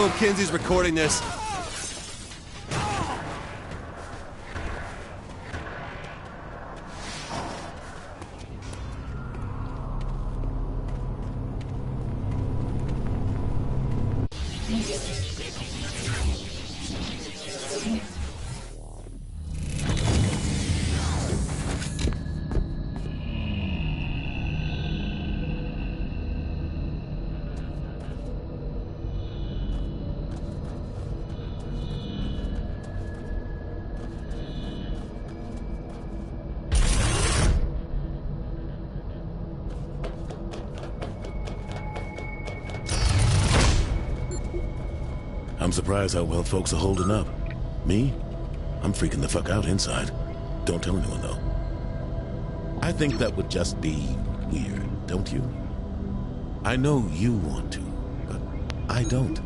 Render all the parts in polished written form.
know Kinsey's recording this. I'm surprised how well folks are holding up. Me? I'm freaking the fuck out inside. Don't tell anyone, though. I think that would just be weird, don't you? I know you want to, but I don't.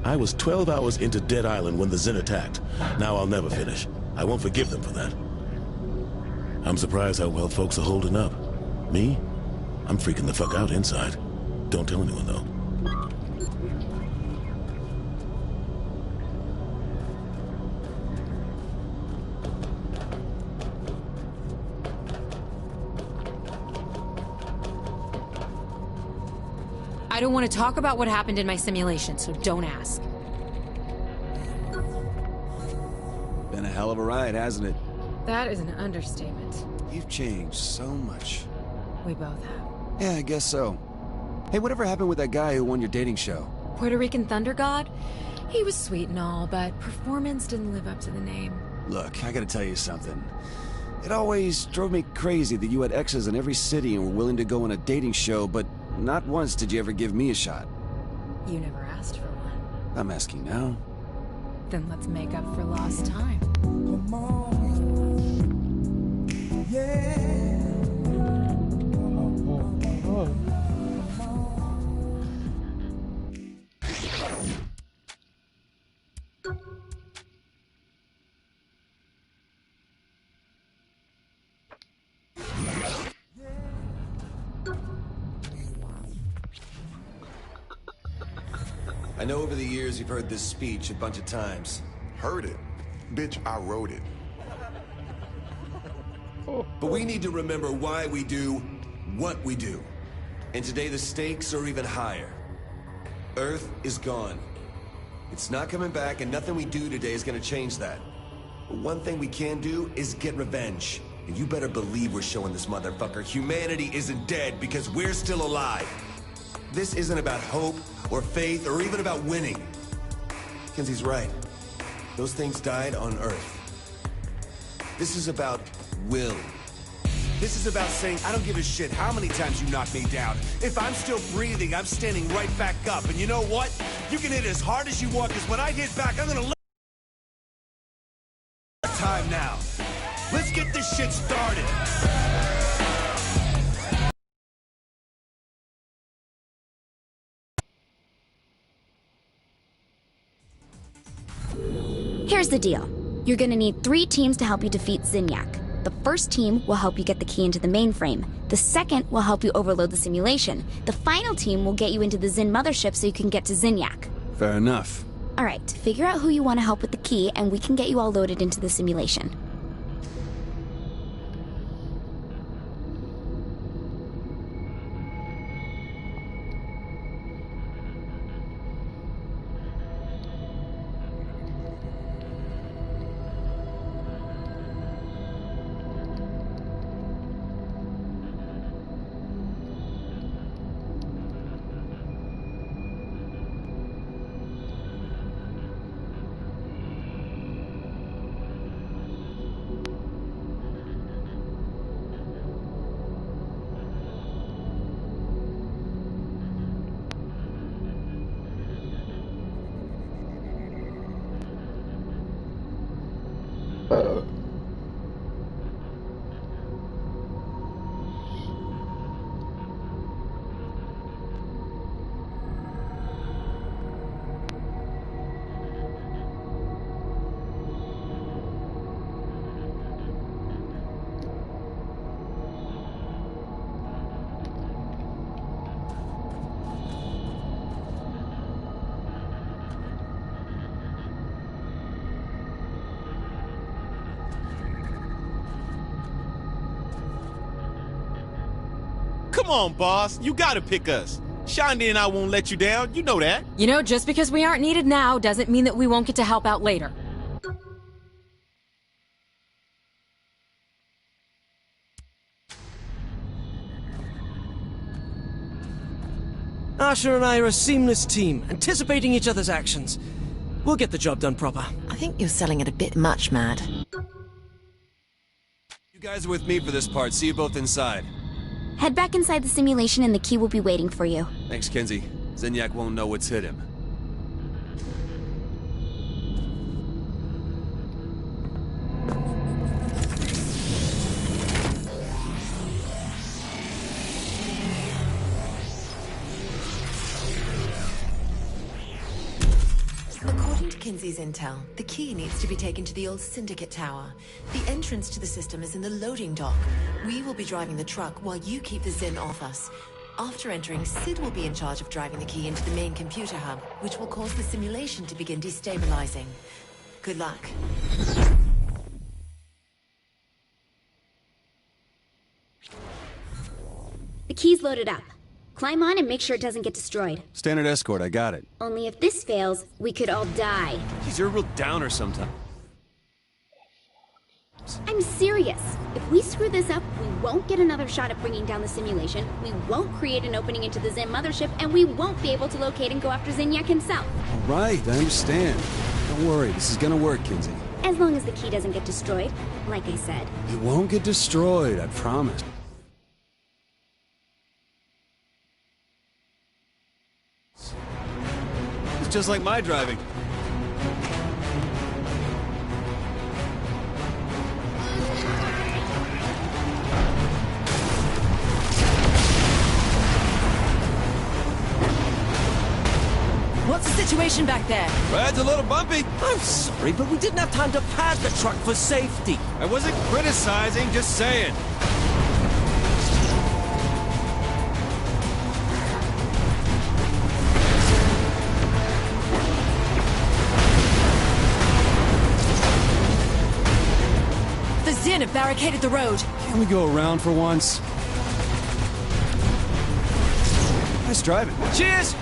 I was 12 hours into Dead Island when the Zin attacked. Now I'll never finish. I won't forgive them for that. I'm surprised how well folks are holding up. Me? I'm freaking the fuck out inside. Don't tell anyone, though. I don't want to talk about what happened in my simulation, so don't ask. Been a hell of a ride, hasn't it? That is an understatement. You've changed so much. We both have. Yeah, I guess so. Hey, whatever happened with that guy who won your dating show? Puerto Rican Thunder God? He was sweet and all, but performance didn't live up to the name. Look, I gotta tell you something. It always drove me crazy that you had exes in every city and were willing to go on a dating show, but not once did you ever give me a shot. You never asked for one. I'm asking now. Then let's make up for lost time. Come on. Yeah. I know over the years you've heard this speech a bunch of times. Heard it? Bitch, I wrote it. But we need to remember why we do what we do. And today the stakes are even higher. Earth is gone. It's not coming back, and nothing we do today is gonna change that. But one thing we can do is get revenge. And you better believe we're showing this motherfucker humanity isn't dead because we're still alive. This isn't about hope or faith or even about winning. Kinsey's right. Those things died on Earth. This is about will. This is about saying, I don't give a shit how many times you knock me down. If I'm still breathing, I'm standing right back up. And you know what? You can hit as hard as you want, because when I hit back, I'm gonna let time now. Let's get this shit started. Here's the deal. You're gonna need 3 teams to help you defeat Zinyak. The first team will help you get the key into the mainframe. The second will help you overload the simulation. The final team will get you into the Zin mothership so you can get to Zinyak. Fair enough. Alright, figure out who you want to help with the key and we can get you all loaded into the simulation. Come on, boss. You gotta pick us. Shandi and I won't let you down. You know that. You know, just because we aren't needed now doesn't mean that we won't get to help out later. Asher and I are a seamless team, anticipating each other's actions. We'll get the job done proper. I think you're selling it a bit much, Mad. You guys are with me for this part. See you both inside. Head back inside the simulation and the key will be waiting for you. Thanks, Kinzie. Zinyak won't know what's hit him. According to Kinsey's intel, the key needs to be taken to the old Syndicate Tower. The entrance to the system is in the loading dock. We will be driving the truck while you keep the Zin off us. After entering, Sid will be in charge of driving the key into the main computer hub, which will cause the simulation to begin destabilizing. Good luck. The key's loaded up. Climb on and make sure it doesn't get destroyed. Standard escort, I got it. Only if this fails, we could all die. Geez, you're a real downer sometimes. I'm serious. If we screw this up, we won't get another shot at bringing down the simulation, we won't create an opening into the Zin mothership, and we won't be able to locate and go after Zinyak himself. All right, I understand. Don't worry, this is gonna work, Kinzie. As long as the key doesn't get destroyed, like I said. It won't get destroyed, I promise. It's just like my driving. What's the situation back there? Ride's a little bumpy. I'm sorry, but we didn't have time to pad the truck for safety. I wasn't criticizing, just saying. The Zin have barricaded the road. Can we go around for once? Nice driving. Cheers!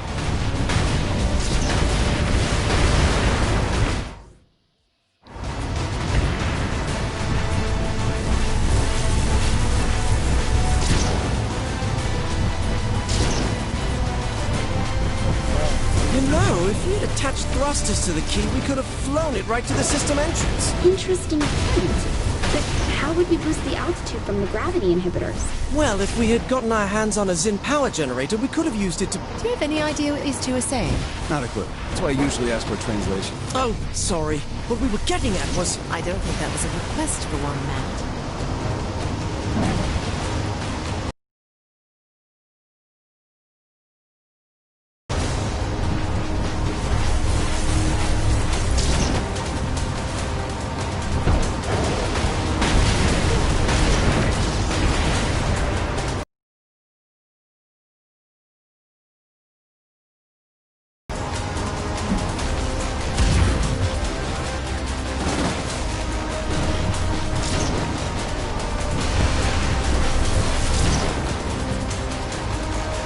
You know, if you'd attached thrusters to the key, we could have flown it right to the system entrance. Interesting point. But how would we boost the altitude from the gravity inhibitors? Well, if we had gotten our hands on a Zin power generator, we could have used it to... Do you have any idea what these two are saying? Not a clue. That's why I usually ask for a translation. Oh, sorry. What we were getting at was... I don't think that was a request for one, Mad.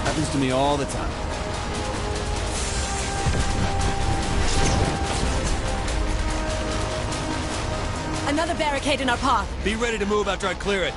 Happens to me all the time. Another barricade in our path. Be ready to move after I clear it.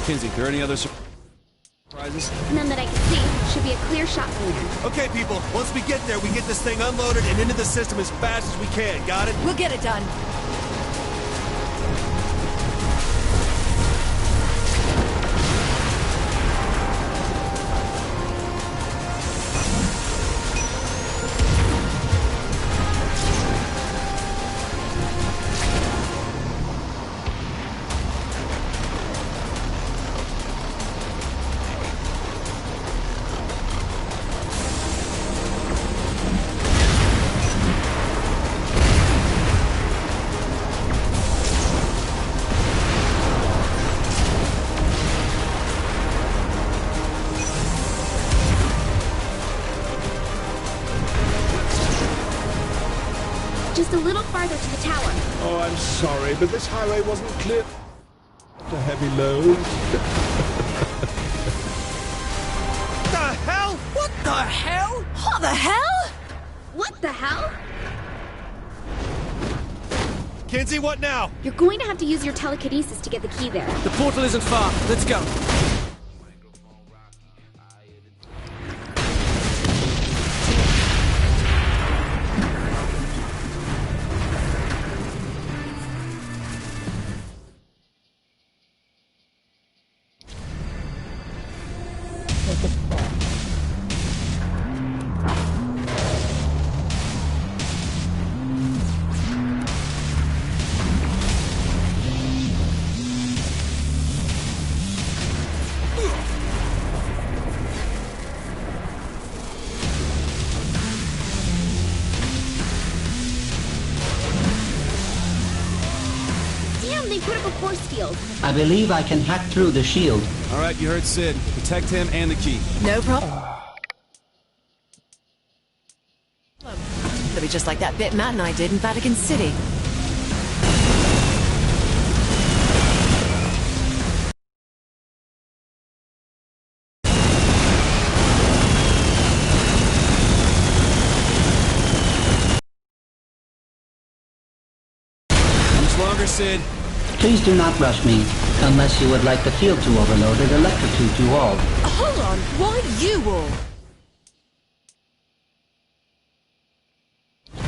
Kinzie, are there any other surprises? None that I can see. Should be a clear shot from there. Okay, people, once we get there, we get this thing unloaded and into the system as fast as we can. Got it? We'll get it done. just a little farther to the tower. Oh, I'm sorry, but this highway wasn't clear to heavy loads. The hell? What the hell? What the hell? What the hell? Kinzie, what now? You're going to have to use your telekinesis to get the key there. The portal isn't far. Let's go. Damn, they put up a force field. I believe I can hack through the shield. All right, you heard Sid. Protect him and the key. No problem. It'll be just like that bit Matt and I did in Vatican City. Much longer, Sid. Please do not rush me, unless you would like the field to overload and electrocute you all. Hold on. Why you all?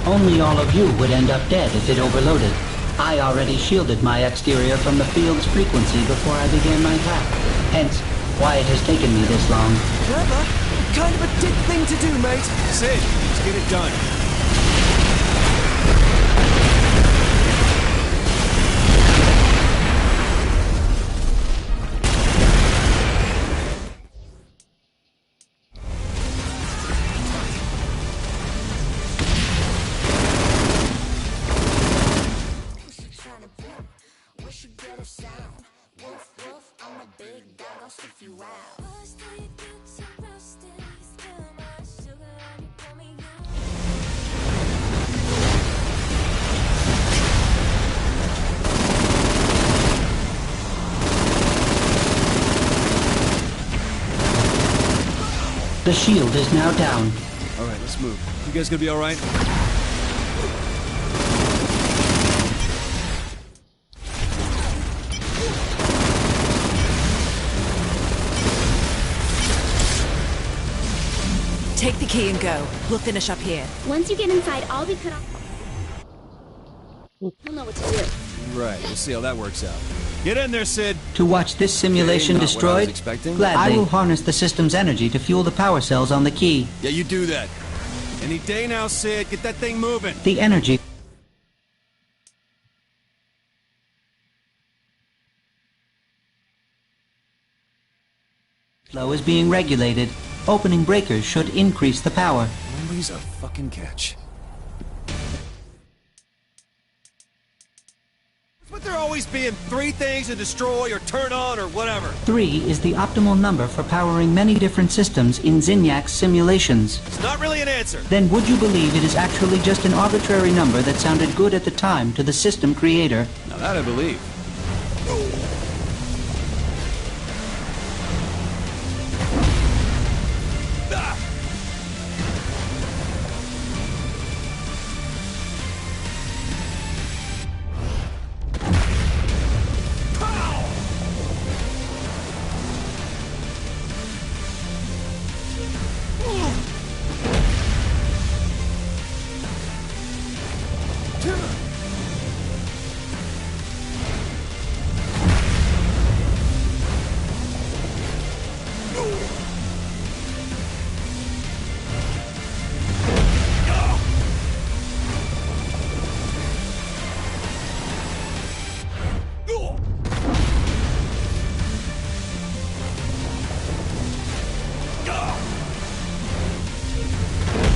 Only all of you would end up dead if it overloaded. I already shielded my exterior from the field's frequency before I began my hack. Hence, why it has taken me this long. Clever. Kind of a dick thing to do, mate. Sid, let's get it done. The shield is now down. All right, let's move. You guys gonna be all right? Take the key and go. We'll finish up here. Once you get inside, I'll be cut off. You'll know what to do. Right, we'll see how that works out. Get in there, Sid. To watch this simulation Okay, not what I was destroyed, expecting. gladly. I will harness the system's energy to fuel the power cells on the key. Yeah, you do that. Any day now, Sid. Get that thing moving. The energy flow is being regulated. Opening breakers should increase the power. Always a fucking catch. But there always being three things to destroy or turn on or whatever. 3 is the optimal number for powering many different systems in Zinyak's simulations. It's not really an answer. Then would you believe it is actually just an arbitrary number that sounded good at the time to the system creator? Now that I believe.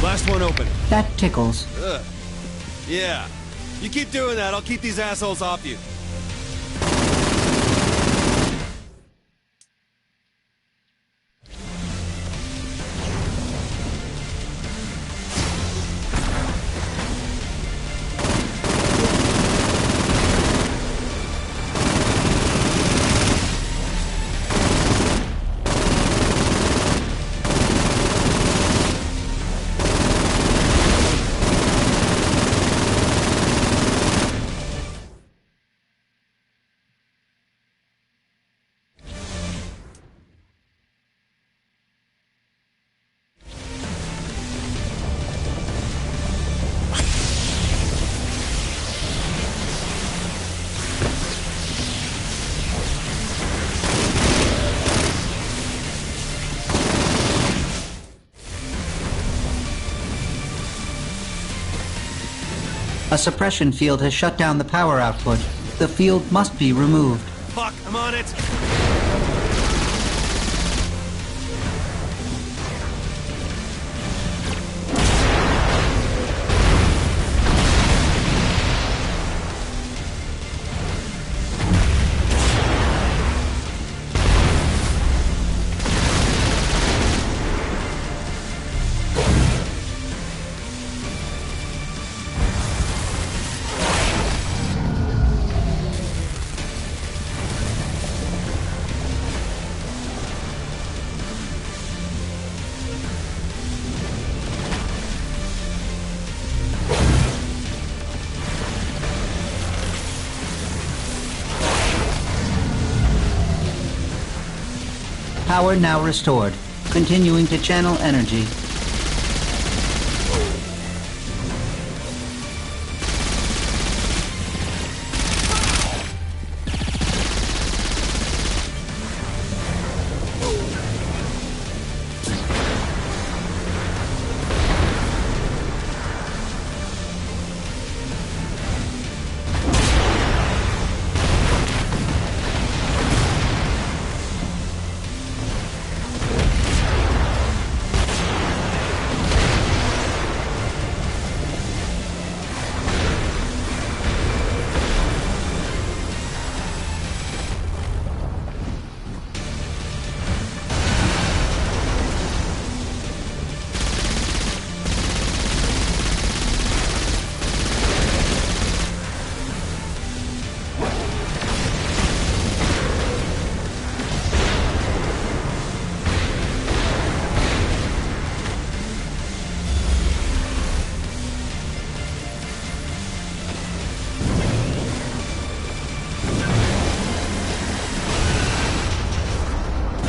Last one open. That tickles. Ugh. Yeah. You keep doing that, I'll keep these assholes off you. A suppression field has shut down the power output. The field must be removed. Fuck, I'm on it! Power now restored. Continuing to channel energy.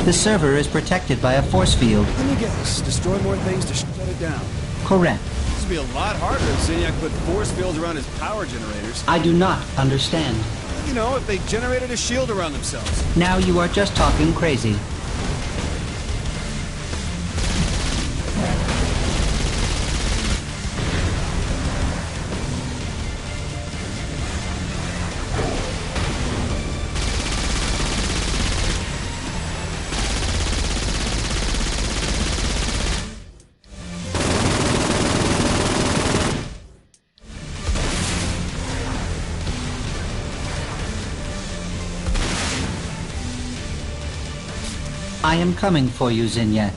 The server is protected by a force field. Let me guess. Destroy more things to shut it down. Correct. This would be a lot harder if Zinyak put force fields around his power generators. I do not understand. You know, if they generated a shield around themselves. Now you are just talking crazy. I am coming for you, Zinyak.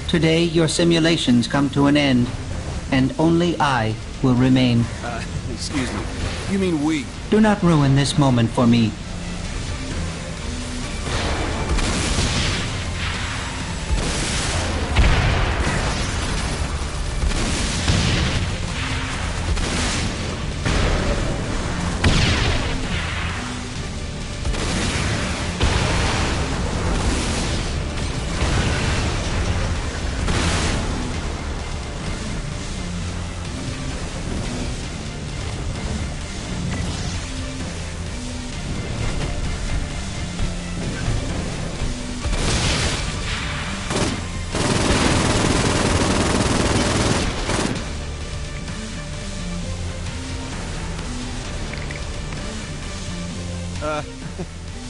Today, your simulations come to an end, and only I will remain. Excuse me. You mean we? Do not ruin this moment for me.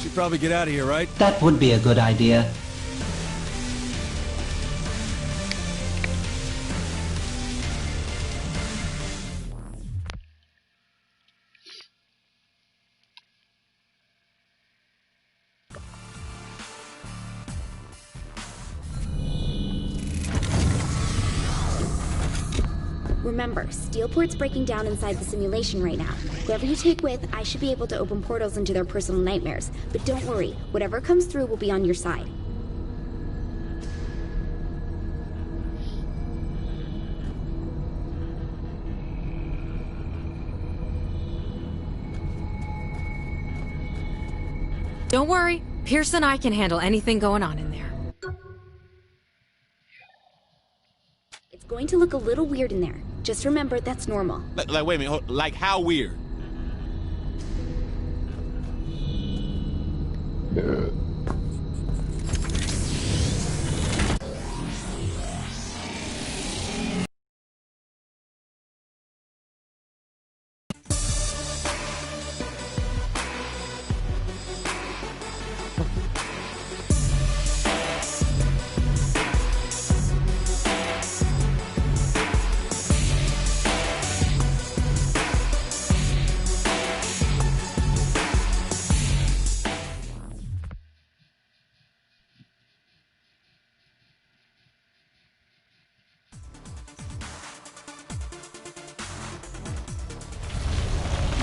Should probably get out of here, right? That would be a good idea. Remember, Steelport's breaking down inside the simulation right now. Whoever you take with, I should be able to open portals into their personal nightmares. But don't worry, whatever comes through will be on your side. Don't worry, Pierce and I can handle anything going on in there. It's going to look a little weird in there. Just remember, that's normal. Like, wait a minute. Like, how weird?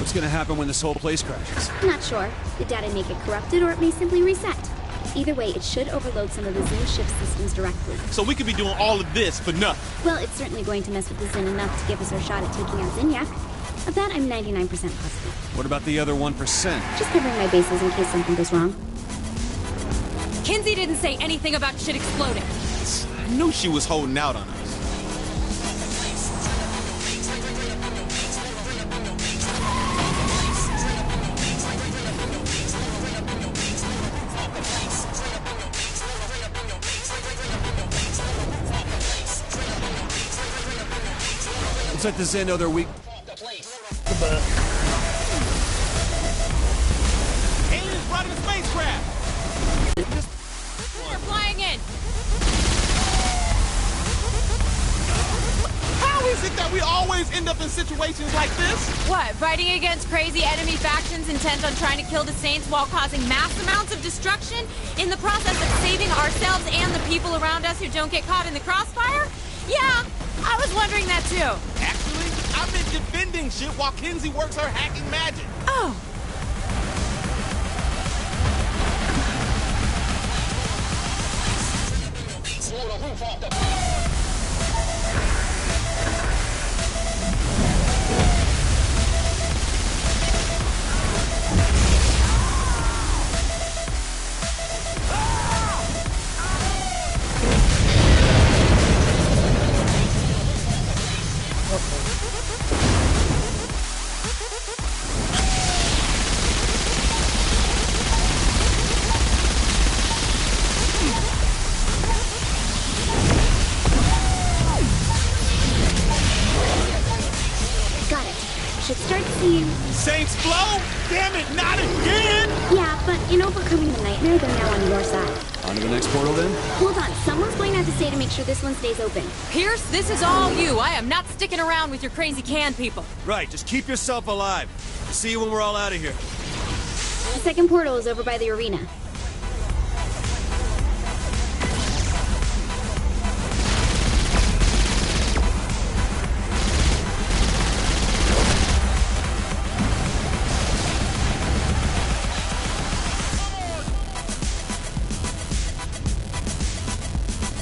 What's gonna happen when this whole place crashes? Not sure. The data may get corrupted, or it may simply reset. Either way, it should overload some of the Zin ship's systems directly. So we could be doing all of this for nothing. Well, it's certainly going to mess with the Zin enough to give us our shot at taking out Zinyak. Of that, I'm 99% positive. What about the other 1%? Just covering my bases in case something goes wrong. Kinzie didn't say anything about shit exploding. I knew she was holding out on us. Let's let the Zen know they're weak. Aliens brought in a spacecraft! We're flying in! How is it that we always end up in situations like this? What, fighting against crazy enemy factions intent on trying to kill the Saints while causing mass amounts of destruction in the process of saving ourselves and the people around us who don't get caught in the crossfire? Yeah, I was wondering that too. Actually, I've been defending shit while Kinzie works her hacking magic. Oh. Saints blow? Damn it, not again! Yeah, but in overcoming the nightmare, they're now on your side. On to the next portal then? Hold on, someone's going to have to say to make sure this one stays open. Pierce, this is all you. I am not sticking around with your crazy can people. Right, just keep yourself alive. See you when we're all out of here. The second portal is over by the arena.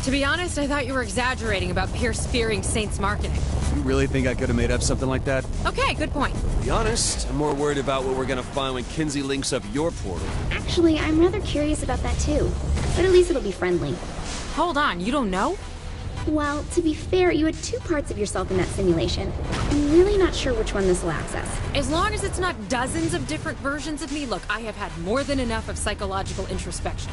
To be honest, I thought you were exaggerating about Pierce fearing Saints marketing. You really think I could have made up something like that? Okay, good point. To be honest, I'm more worried about what we're gonna find when Kinzie links up your portal. Actually, I'm rather curious about that too. But at least it'll be friendly. Hold on, you don't know? Well, to be fair, you had two parts of yourself in that simulation. I'm really not sure which one this will access. As long as it's not dozens of different versions of me, look, I have had more than enough of psychological introspection.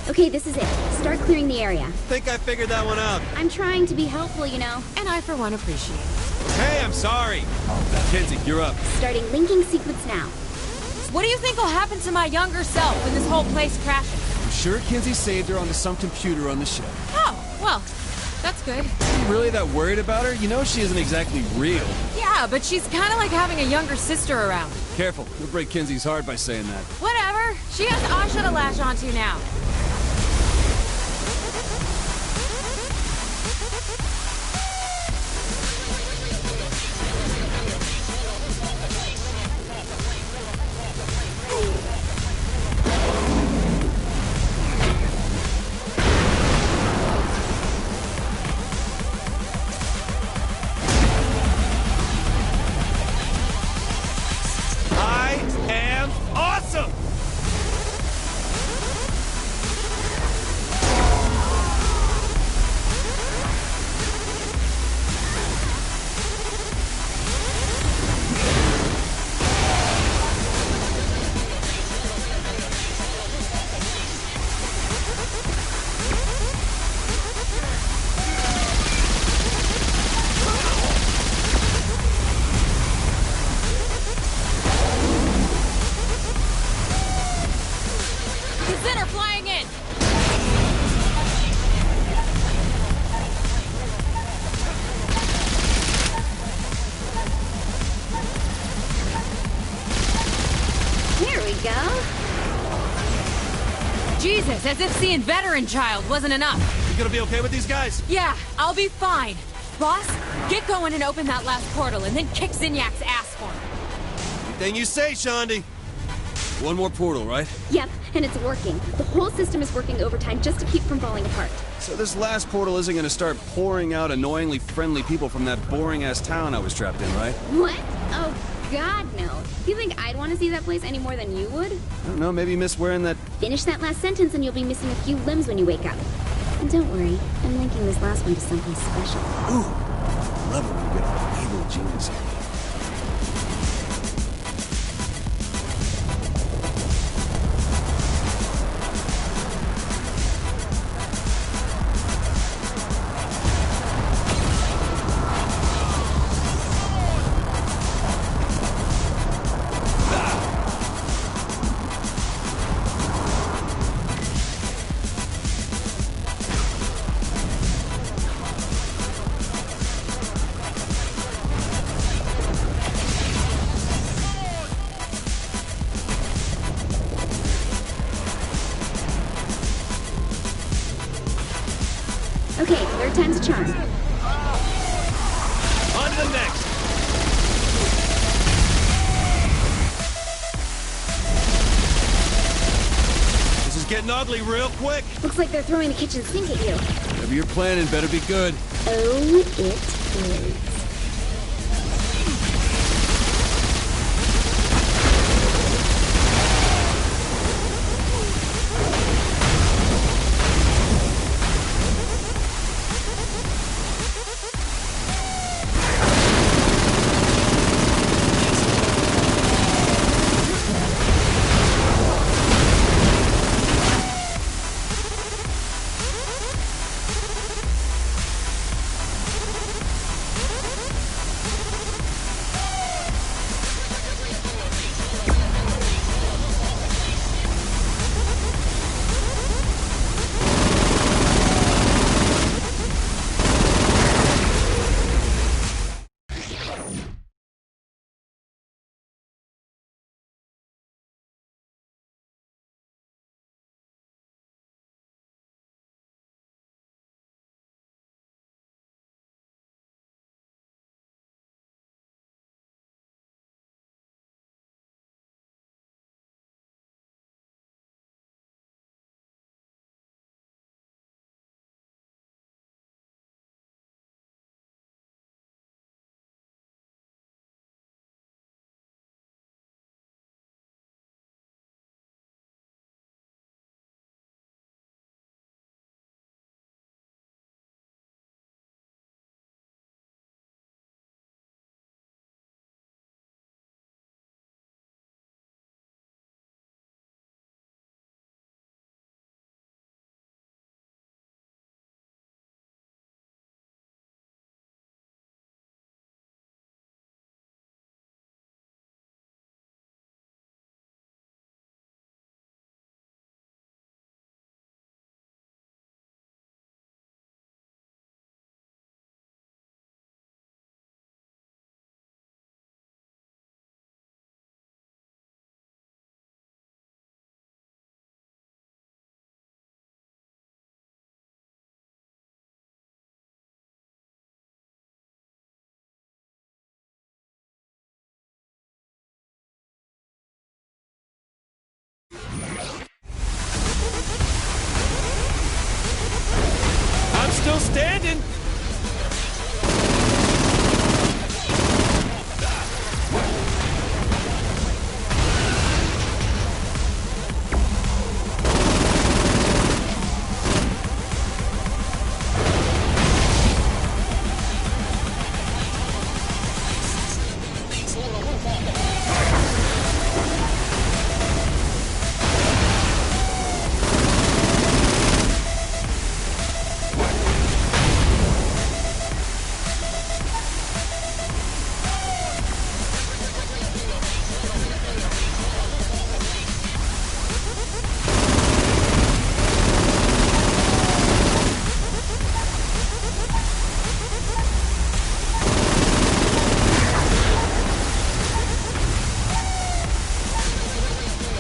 Okay, this is it. Start clearing the area. Think I figured that one out. I'm trying to be helpful, you know. And I, for one, appreciate it. Hey, I'm sorry. Kinzie, you're up. Starting linking sequence now. What do you think will happen to my younger self when this whole place crashes? I'm sure Kinzie saved her onto some computer on the ship. Oh, well, that's good. Are you really that worried about her? You know she isn't exactly real. Yeah, but she's kind of like having a younger sister around. Careful, you'll break Kinzie's heart by saying that. Whatever. She has Asha to latch onto now. go. Jesus, as if seeing Veteran Child wasn't enough. You gonna be okay with these guys? Yeah, I'll be fine. Boss, get going and open that last portal, and then kick Zinyak's ass for him. Anything you say, Shaundi. One more portal, right? Yep, and it's working. The whole system is working overtime just to keep from falling apart. So this last portal isn't gonna start pouring out annoyingly friendly people from that boring-ass town I was trapped in, right? What? Oh, God, no. Do you think I'd want to see that place any more than you would? I don't know, maybe you miss wearing that... Finish that last sentence and you'll be missing a few limbs when you wake up. And don't worry, I'm linking this last one to something special. Ooh, I love it when you get an evil genius in me. Okay, third time's a charm. On to the next! This is getting ugly real quick. Looks like they're throwing the kitchen sink at you. Whatever you're planning better be good. Oh, it is. I'm still standing!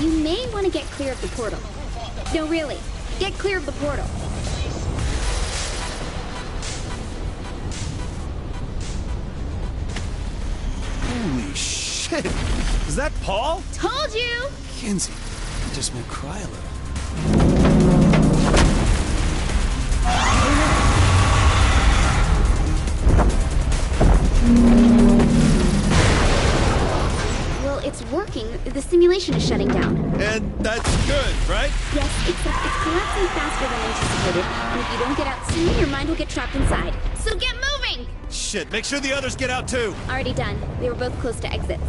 You may want to get clear of the portal. No, really. Get clear of the portal. Holy shit! Is that Paul? Told you! Kinsey, I just met Krylo. Well, it's working. The simulation is shutting down. And that's good, right? Yes, except it's collapsing faster than anticipated. And if you don't get out soon, your mind will get trapped inside. So get moving! Shit, make sure the others get out too! Already done. They were both close to exits.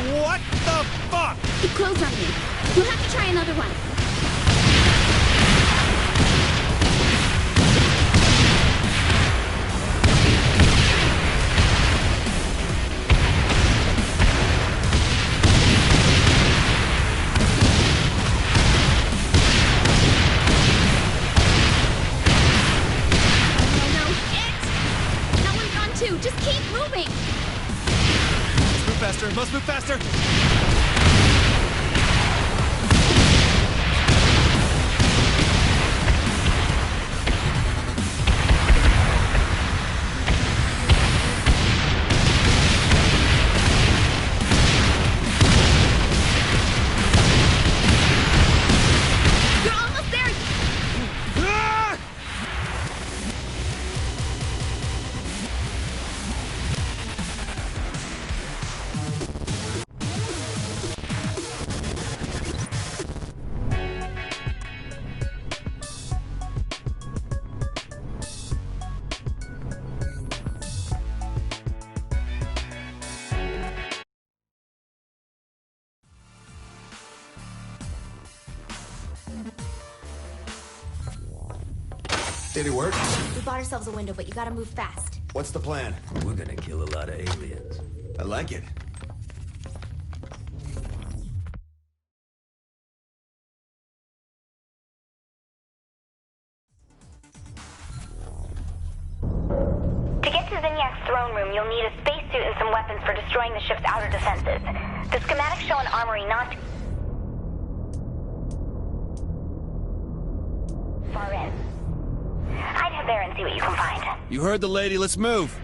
What the fuck? It closed on me. You'll have to try another one. No, it! That one's gone too. Just keep moving. Move faster, must move faster! You're almost there! Ah! Did it work? We bought ourselves a window, but you gotta move fast. What's the plan? We're gonna kill a lot of aliens. I like it. To get to Zinyak's throne room, you'll need a spacesuit and some weapons for destroying the ship's outer defenses. The schematics show an armory not far in. I'd head there and see what you can find. You heard the lady, let's move!